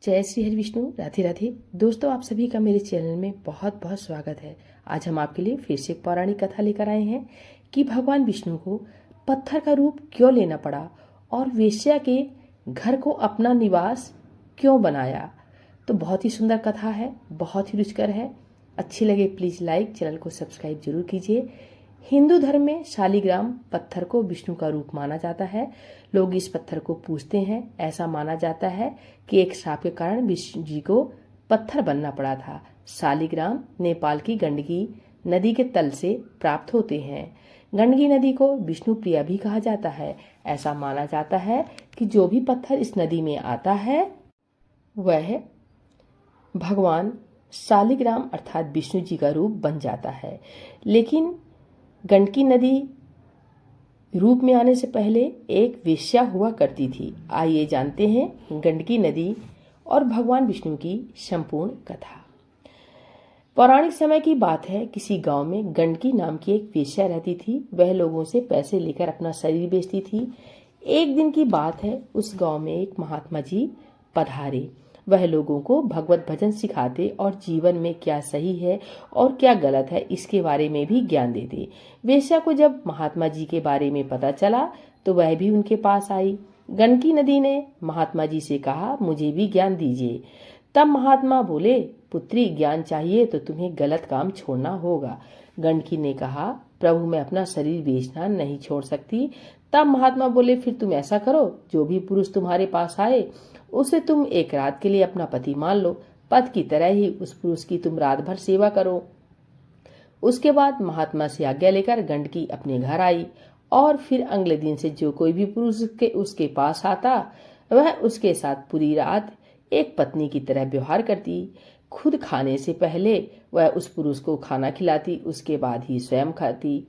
जय श्री हरि विष्णु, राधे राधे। दोस्तों, आप सभी का मेरे चैनल में बहुत बहुत स्वागत है। आज हम आपके लिए फिर से एक पौराणिक कथा लेकर आए हैं कि भगवान विष्णु को पत्थर का रूप क्यों लेना पड़ा और वेश्या के घर को अपना निवास क्यों बनाया। तो बहुत ही सुंदर कथा है, बहुत ही रुचिकर है। अच्छी लगे प्लीज़ लाइक, चैनल को सब्सक्राइब जरूर कीजिए। हिंदू धर्म में शालिग्राम पत्थर को विष्णु का रूप माना जाता है। लोग इस पत्थर को पूजते हैं। ऐसा माना जाता है कि एक श्राप के कारण विष्णु जी को पत्थर बनना पड़ा था। शालिग्राम नेपाल की गंडकी नदी के तल से प्राप्त होते हैं। गंडकी नदी को विष्णु प्रिया भी कहा जाता है। ऐसा माना जाता है कि जो भी पत्थर इस नदी में आता है वह भगवान शालिग्राम अर्थात विष्णु जी का रूप बन जाता है। लेकिन गंडकी नदी रूप में आने से पहले एक वेश्या हुआ करती थी। आइए जानते हैं गंडकी नदी और भगवान विष्णु की संपूर्ण कथा। पौराणिक समय की बात है, किसी गांव में गंडकी नाम की एक वेश्या रहती थी। वह लोगों से पैसे लेकर अपना शरीर बेचती थी। एक दिन की बात है, उस गांव में एक महात्मा जी पधारे। वह लोगों को भगवत भजन सिखाते और जीवन में क्या सही है और क्या गलत है इसके बारे में भी ज्ञान देते। वेश्या को जब महात्मा जी के बारे में पता चला तो वह भी उनके पास आई। गंडकी नदी ने महात्मा जी से कहा, मुझे भी ज्ञान दीजिए। तब महात्मा बोले, पुत्री, ज्ञान चाहिए तो तुम्हें गलत काम छोड़ना होगा। गंडकी ने कहा, प्रभु, मैं अपना शरीर बेचना नहीं छोड़ सकती। तब महात्मा बोले, फिर तुम ऐसा करो, जो भी पुरुष तुम्हारे पास आए उसे तुम एक रात के लिए अपना पति मान लो। पति की तरह ही उस पुरुष की तुम रात भर सेवा करो। उसके बाद महात्मा से आज्ञा लेकर गंडकी अपने घर आई और फिर अगले दिन से जो कोई भी पुरुष उसके पास आता वह उसके साथ पूरी रात एक पत्नी की तरह व्यवहार करती। खुद खाने से पहले वह उस पुरुष को खाना खिलाती, उसके बाद ही स्वयं खाती।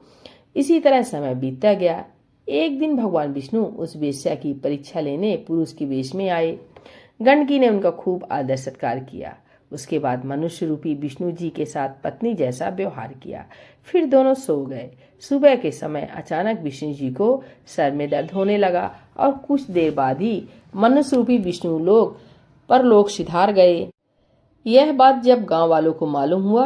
इसी तरह समय बीतता गया। एक दिन भगवान विष्णु उस वेश्या की परीक्षा लेने पुरुष के वेश में आए। गंडकी ने उनका खूब आदर सत्कार किया। उसके बाद मनुष्य रूपी विष्णु जी के साथ पत्नी जैसा व्यवहार किया। फिर दोनों सो गए। सुबह के समय अचानक विष्णु जी को सर में दर्द होने लगा और कुछ देर बाद ही मनुष्य रूपी विष्णु लोग परलोक सिधार गए। यह बात जब गांव वालों को मालूम हुआ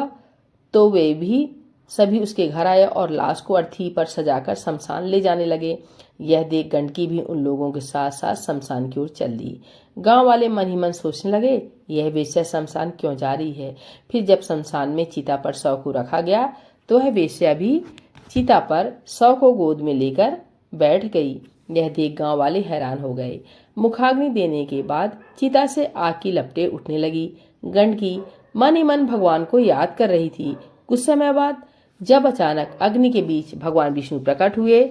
तो वे भी सभी उसके घर आए और लाश को अर्थी पर सजाकर शमशान ले जाने लगे। यह देख गंडकी भी उन लोगों के साथ साथ शमशान की ओर चल दी। गांव वाले मन ही मन सोचने लगे, यह वेश्या शमशान क्यों जा रही है। फिर जब शमशान में चिता पर शव को रखा गया तो वह वेश्या भी चिता पर शव को गोद में लेकर बैठ गई। यह देख गांव वाले हैरान हो गए। मुखाग्नि देने के बाद चिता से आग की लपटें उठने लगी। गंडकी मन ही मन भगवान को याद कर रही थी। कुछ समय बाद जब अचानक अग्नि के बीच भगवान विष्णु प्रकट हुए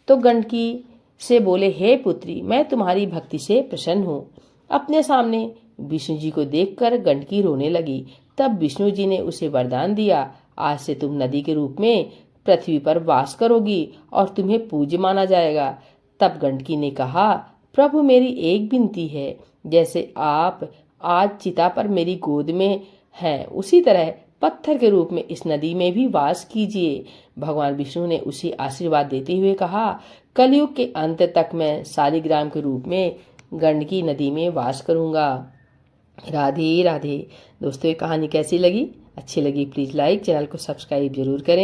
तो गंडकी से बोले, हे पुत्री, मैं तुम्हारी भक्ति से प्रसन्न हूँ। अपने सामने विष्णु जी को देखकर गंडकी रोने लगी। तब विष्णु जी ने उसे वरदान दिया, आज से तुम नदी के रूप में पृथ्वी पर वास करोगी और तुम्हें पूज्य माना जाएगा। तब गंडकी ने कहा, प्रभु, मेरी एक विनती है, जैसे आप आज चिता पर मेरी गोद में हैं उसी तरह पत्थर के रूप में इस नदी में भी वास कीजिए। भगवान विष्णु ने उसे आशीर्वाद देते हुए कहा, कलयुग के अंत तक मैं शालिग्राम के रूप में गंडकी नदी में वास करूंगा। राधे राधे। दोस्तों, ये कहानी कैसी लगी? अच्छी लगी प्लीज लाइक, चैनल को सब्सक्राइब जरूर करें।